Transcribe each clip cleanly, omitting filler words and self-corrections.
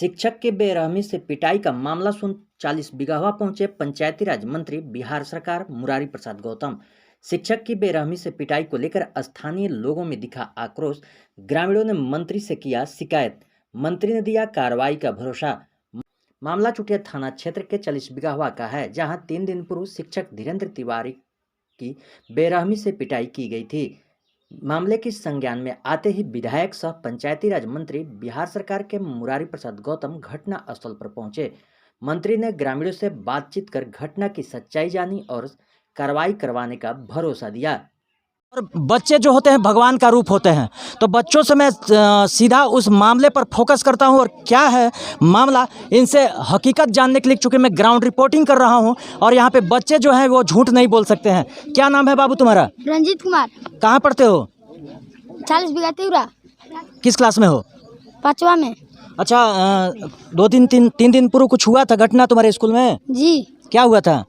शिक्षक की बेरहमी से पिटाई का मामला सुन 40 बिगहा पहुंचे पंचायती राज मंत्री बिहार सरकार मुरारी प्रसाद गौतम। शिक्षक की बेरहमी से पिटाई को लेकर स्थानीय लोगों में दिखा आक्रोश। ग्रामीणों ने मंत्री से किया शिकायत। मंत्री ने दिया कार्रवाई का भरोसा। मामला चुटिया थाना क्षेत्र के 40 बिगहा का है, जहां 3 दिन पूर्व शिक्षक धीरेन्द्र तिवारी की बेरहमी से पिटाई की गई थी। मामले की संज्ञान में आते ही विधायक सह पंचायती राज मंत्री बिहार सरकार के मुरारी प्रसाद गौतम घटना स्थल पर पहुंचे। मंत्री ने ग्रामीणों से बातचीत कर घटना की सच्चाई जानी और कार्रवाई करवाने का भरोसा दिया। और बच्चे जो होते हैं भगवान का रूप होते हैं, तो बच्चों से मैं सीधा उस मामले पर फोकस करता हूं और क्या है मामला, इनसे हकीकत जानने के लिए, चूँकि मैं ग्राउंड रिपोर्टिंग कर रहा हूं और यहाँ पे बच्चे जो हैं वो झूठ नहीं बोल सकते हैं। क्या नाम है बाबू तुम्हारा? रंजीत कुमार। कहाँ पढ़ते हो? 40 बिगहा तिउरा। किस क्लास में हो? 5वां में। अच्छा, 2-3 दिन पूर्व कुछ हुआ था घटना तुम्हारे स्कूल में? जी। क्या हुआ था?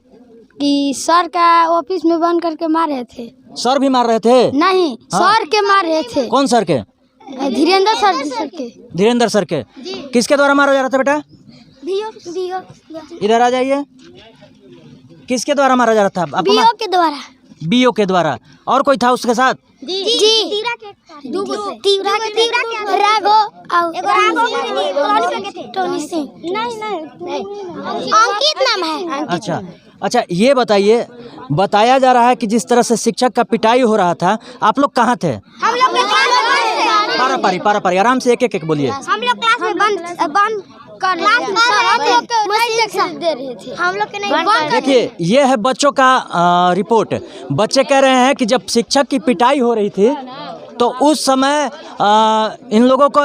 कि सर का ऑफिस में बंद करके मार रहे थे। सर भी मार रहे थे? नहीं, हाँ? सर के मार रहे थे। कौन सर के? धीरेन्द्र सर के। धीरेन्द्र सर के। किसके द्वारा मारा जा रहा था बेटा? इधर आ जाइए। किसके द्वारा मारा जा रहा था? बीओ के द्वारा। बीओ के द्वारा। और कोई था उसके साथ? जी। राघो टोनी सिंह। नहीं, अंकित नाम है। अच्छा, ये बताइए, बताया जा रहा है कि जिस तरह से शिक्षक का पिटाई हो रहा था, आप लोग कहाँ थे? हम लोग पारा पारी आराम से एक बोलिए। हम लोग क्लास में बंद कर दे रहे थे। हम लोग के नहीं। देखिए, ये है बच्चों का रिपोर्ट। बच्चे कह रहे हैं कि जब शिक्षक की पिटाई हो रही थी तो उस समय इन लोगों को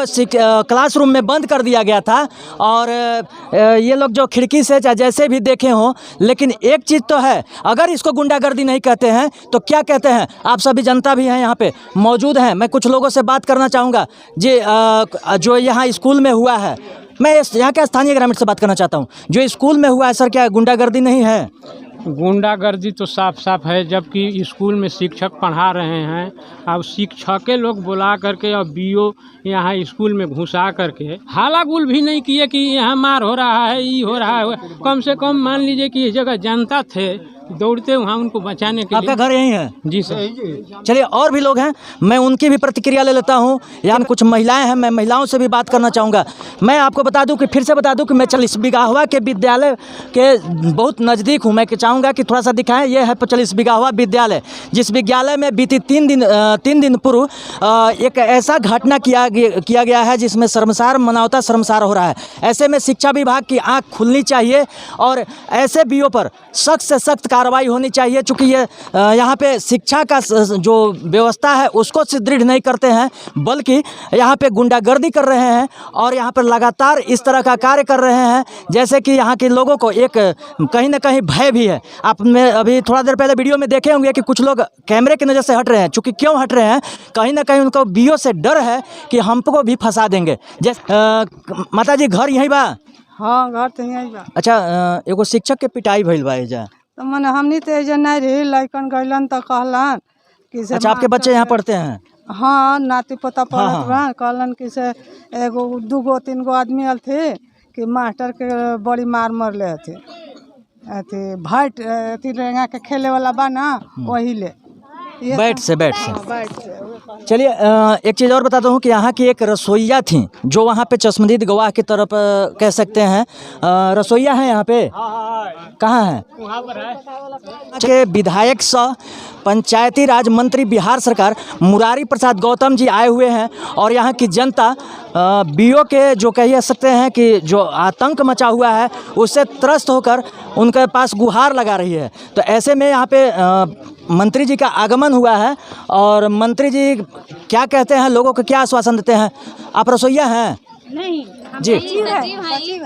क्लासरूम में बंद कर दिया गया था और ये लोग जो खिड़की से चाहे जैसे भी देखे हों, लेकिन एक चीज़ तो है, अगर इसको गुंडागर्दी नहीं कहते हैं तो क्या कहते हैं? आप सभी जनता भी हैं यहाँ पे मौजूद हैं। मैं कुछ लोगों से बात करना चाहूँगा जी, जो यहाँ स्कूल में हुआ है। मैं यहाँ के स्थानीय ग्रामीण से बात करना चाहता हूँ। जो स्कूल में हुआ है सर, क्या गुंडागर्दी नहीं है? गुंडागर्दी तो साफ साफ है, जबकि स्कूल में शिक्षक पढ़ा रहे हैं। अब शिक्षक लोग बुला करके और बीओ यहाँ स्कूल में घुसा करके हाला गुल भी नहीं किए कि यहाँ मार हो रहा है, ये हो रहा है। कम से कम मान लीजिए कि इस जगह जनता थे, दौड़ते वहाँ उनको बचाने के लिए। आपका घर यहीं है? जी सर। चलिए, और भी लोग हैं, मैं उनकी भी प्रतिक्रिया ले लेता हूँ। यहाँ कुछ महिलाएं हैं, मैं महिलाओं से भी बात करना चाहूँगा। मैं आपको बता दूँ कि फिर से बता दूँ कि मैं 40 बिगहा के विद्यालय के बहुत नज़दीक हूँ। मैं चाहूँगा कि थोड़ा सा दिखाएं। ये है 40 बिगहा विद्यालय, जिस विद्यालय में बीती 3 दिन पूर्व एक ऐसा घटना किया गया है जिसमें शर्मसार मनावता शर्मसार हो रहा है। ऐसे में शिक्षा विभाग की आँख खुलनी चाहिए और ऐसे बीओ पर सख्त से सख्त कार्रवाई होनी चाहिए, चूँकि ये यहाँ पे शिक्षा का जो व्यवस्था है उसको सुदृढ़ नहीं करते हैं, बल्कि यहाँ पे गुंडागर्दी कर रहे हैं और यहाँ पर लगातार इस तरह का कार्य कर रहे हैं, जैसे कि यहाँ के लोगों को एक कहीं ना कहीं भय भी है। आपने अभी थोड़ा देर पहले वीडियो में देखे होंगे कि कुछ लोग कैमरे की नज़र से हट रहे हैं। चूँकि क्यों हट रहे हैं? कहीं ना कहीं उनको बीओ से डर है कि हमको भी फंसा देंगे। जैसे माता जी घर यहीं बा? हाँ, घर तो यहीं बा। अच्छा, एगो शिक्षक के पिटाई भइल बा एजा, तो मने हमनी तो एजा नहीं रही, लइकन गइलन तो कहलन कि से। अच्छा, आपके बच्चे यहाँ पढ़ते हैं? हाँ, नाती पोता पढ़त बा। कहलन कि से एगो 2-3 गो आदमी आल थे कि मास्टर के बड़ी मार मरले थे। अथी भाट अथी रेंगा के खेले वाला बा ना, वही ले बैट से। चलिए, एक चीज़ और बताता हूँ कि यहाँ की एक रसोइया थी जो वहाँ पे चश्मदीद गवाह की तरफ कह सकते हैं। रसोइया है यहाँ पे? कहाँ है? के विधायक सह पंचायती राज मंत्री बिहार सरकार मुरारी प्रसाद गौतम जी आए हुए हैं और यहाँ की जनता बीओ के जो कह सकते हैं कि जो आतंक मचा हुआ है उससे त्रस्त होकर उनके पास गुहार लगा रही है। तो ऐसे में यहाँ पे मंत्री जी का आगमन हुआ है और मंत्री जी क्या कहते हैं, लोगों को क्या आश्वासन देते हैं? आप रसोइया हैं? नहीं जी।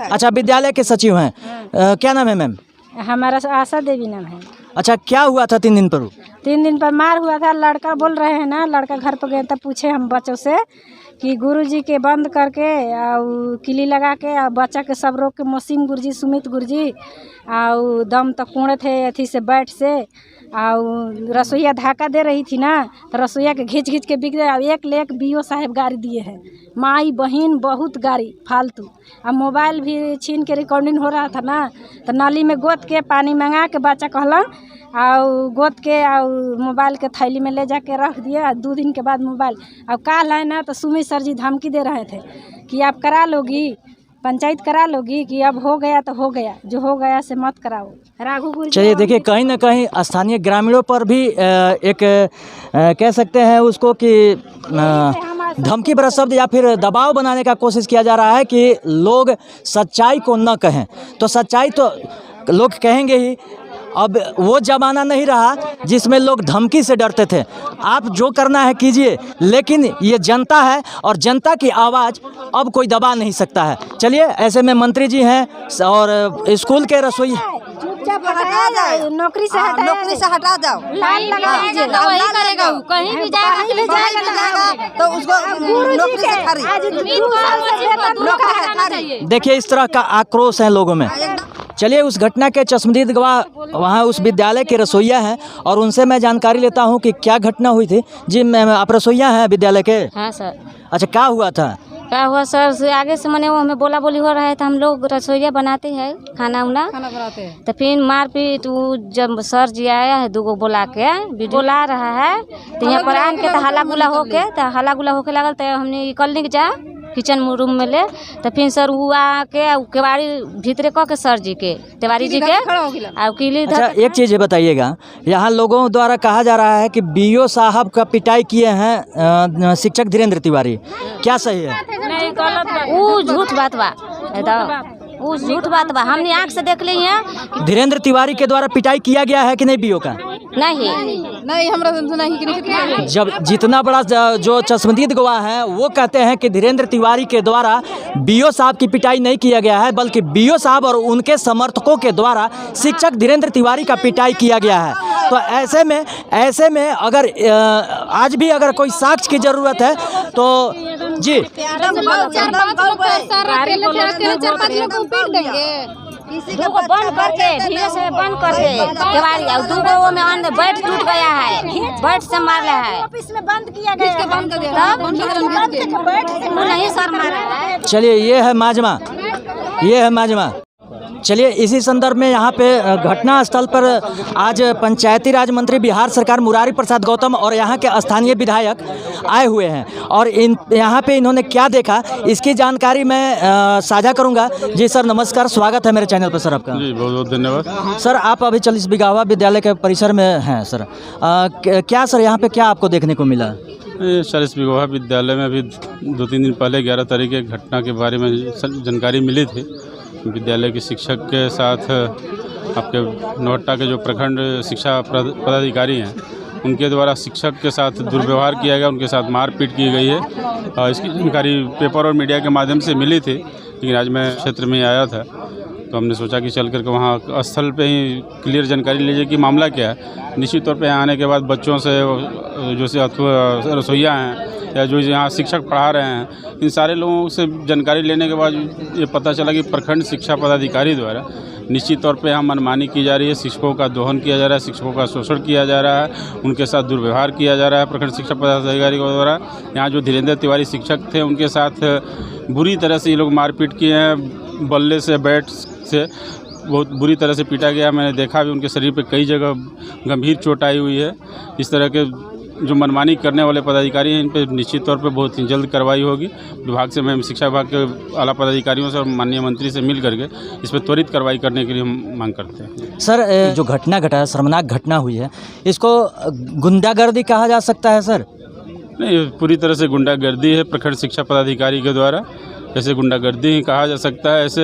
अच्छा, विद्यालय के सचिव हैं। क्या नाम है मैम? हमारा आशा देवी नाम है। अच्छा, क्या हुआ था 3 दिन पर? 3 दिन पर मार हुआ था। लड़का बोल रहे हैं ना, लड़का घर पर गया था, पूछे हम बच्चों से कि गुरुजी के बंद करके और किली लगा के और बच्चा के सब रोक के मोसीम गुरुजी सुमित गुरुजी और दम तक कूड़े थे अथी से बैठ से और रसोईया धक्का दे रही थी ना तो रसोईया के घींच घींच के बिक गए। एक ले एक बीओ साहब गाड़ी दिए हैं, माई बहन बहुत गाड़ी फालतू। अब मोबाइल भी छीन के रिकॉर्डिंग हो रहा था ना तो नाली में गोद के पानी मंगा के बच्चा कहलन और गोद के और मोबाइल के थैली में ले जाके रख दिया। 2 दिन के बाद मोबाइल अब काल है ना तो सुमित सर जी धमकी दे रहे थे कि आप करा लोगी, पंचायत करा लोगी कि अब हो गया तो हो गया, जो हो गया से मत कराओ। राघु गुरुजी चलिए देखिए, कहीं ना कहीं स्थानीय ग्रामीणों पर भी एक कह सकते हैं उसको कि धमकी भरा शब्द या फिर दबाव बनाने का कोशिश किया जा रहा है कि लोग सच्चाई को न कहें। तो सच्चाई तो लोग कहेंगे ही। अब वो ज़माना नहीं रहा जिसमें लोग धमकी से डरते थे। आप जो करना है कीजिए, लेकिन ये जनता है और जनता की आवाज़ अब कोई दबा नहीं सकता है। चलिए, ऐसे में मंत्री जी हैं और स्कूल के रसोई चुपचाप हटा जाओ, नौकरी से हटा जाओ, लाल लगा दीजिए, वही करेगा वो, कहीं भी जाएगा तो उसको नौकरी से खारिज। देखिए, इस तरह का आक्रोश है लोगों में। चलिए, उस घटना के चश्मदीद गवाह वहाँ उस विद्यालय के रसोइया हैं और उनसे मैं जानकारी लेता हूँ कि क्या घटना हुई थी। जी मैम, आप रसोइया हैं विद्यालय के? हाँ सर। अच्छा, क्या हुआ था? क्या हुआ सर, से आगे से मने वो हमें बोला बोली हो रहा है तो हम लोग रसोइया बनाते हैं, खाना बनाते हैं। तो फिर मारपीट, वो जब सर जी आया है 2 बुला के बुला रहा है तो यहाँ पर आन के तो हल्ला गुला होके लगल तो हमने कल नहीं जा किचन रूम में ले तो फिर सर वो आके केवाड़ी भीतरे कह के सर जी के तिवारी जी के और किली। अच्छा, एक चीज़ बताइएगा, यहाँ लोगों द्वारा कहा जा रहा है कि बीओ साहब का पिटाई किए हैं शिक्षक धीरेन्द्र तिवारी, क्या सही है? वो झूठ बात बा, वो झूठ बात बा, हमने आँख से देख ली है। धीरेन्द्र तिवारी के द्वारा पिटाई किया गया है कि नहीं बीओ का? नहीं हमरा नहीं। जब जितना बड़ा जो चश्मदीद गवाह है वो कहते हैं कि धीरेन्द्र तिवारी के द्वारा बीओ साहब की पिटाई नहीं किया गया है, बल्कि बीओ साहब और उनके समर्थकों के द्वारा शिक्षक धीरेन्द्र तिवारी का पिटाई किया गया है। तो ऐसे में अगर आज भी अगर कोई साक्ष्य की ज़रूरत है तो जी बंद करके धीरे से बंद करके केवाड़ी और 2 में अंदर बैठ टूट गया है, बैठ से मार रहा है, ऑफिस में बंद किया गया है, नहीं सर मारा है। चलिए, ये है माजमा। चलिए, इसी संदर्भ में यहाँ पे घटना स्थल पर आज पंचायती राज मंत्री बिहार सरकार मुरारी प्रसाद गौतम और यहाँ के स्थानीय विधायक आए हुए हैं और यहाँ पे इन्होंने क्या देखा इसकी जानकारी मैं साझा करूँगा। जी सर, नमस्कार, स्वागत है मेरे चैनल पर सर आपका। जी बहुत बहुत धन्यवाद सर। आप अभी 40 बिगहा विद्यालय के परिसर में हैं सर, क्या सर यहाँ पे क्या आपको देखने को मिला? 40 बिगहा विद्यालय में अभी 2-3 दिन पहले 11 तारीख की घटना के बारे में जानकारी मिली थी। विद्यालय के शिक्षक के साथ आपके नौहट्टा के जो प्रखंड शिक्षा पदाधिकारी हैं उनके द्वारा शिक्षक के साथ दुर्व्यवहार किया गया, उनके साथ मारपीट की गई है। इसकी जानकारी पेपर और मीडिया के माध्यम से मिली थी, लेकिन आज मैं क्षेत्र में आया था तो हमने सोचा कि चल करके वहाँ स्थल पे ही क्लियर जानकारी लीजिए कि मामला क्या है। निश्चित तौर पे यहाँ आने के बाद बच्चों से जो रसोइया हैं या जो यहाँ शिक्षक पढ़ा रहे हैं, इन सारे लोगों से जानकारी लेने के बाद ये पता चला कि प्रखंड शिक्षा पदाधिकारी द्वारा निश्चित तौर पे यहाँ मनमानी की जा रही है, शिक्षकों का दोहन किया जा रहा है, शिक्षकों का शोषण किया जा रहा है, उनके साथ दुर्व्यवहार किया जा रहा है। प्रखंड शिक्षा पदाधिकारी के द्वारा यहाँ जो धीरेन्द्र तिवारी शिक्षक थे उनके साथ बुरी तरह से ये लोग मारपीट किए हैं, बल्ले से बैट से बहुत बुरी तरह से पीटा गया। मैंने देखा भी उनके शरीर पे कई जगह गंभीर चोट आई हुई है। इस तरह के जो मनमानी करने वाले पदाधिकारी हैं इन पर निश्चित तौर पे बहुत ही जल्द कार्रवाई होगी। विभाग से मैं शिक्षा विभाग के आला पदाधिकारियों से और माननीय मंत्री से मिल करके इस पर त्वरित कार्रवाई करने के लिए हम मांग करते हैं। सर, जो घटना घटा, शर्मनाक घटना हुई है, इसको गुंडागर्दी कहा जा सकता है सर? नहीं, पूरी तरह से गुंडागर्दी है प्रखंड शिक्षा पदाधिकारी के द्वारा। ऐसे गुंडागर्दी ही कहा जा सकता है। ऐसे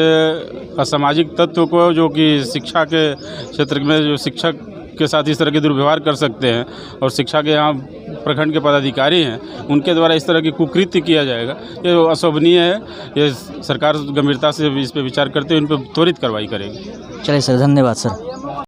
असामाजिक तत्व को जो कि शिक्षा के क्षेत्र में जो शिक्षक के साथ इस तरह के दुर्व्यवहार कर सकते हैं और शिक्षा के यहाँ प्रखंड के पदाधिकारी हैं उनके द्वारा इस तरह की कुकृत्य किया जाएगा, ये अशोभनीय है। ये सरकार गंभीरता से इस पर विचार करते हुए इन पर त्वरित कार्रवाई करेगी। चलिए सर, धन्यवाद सर।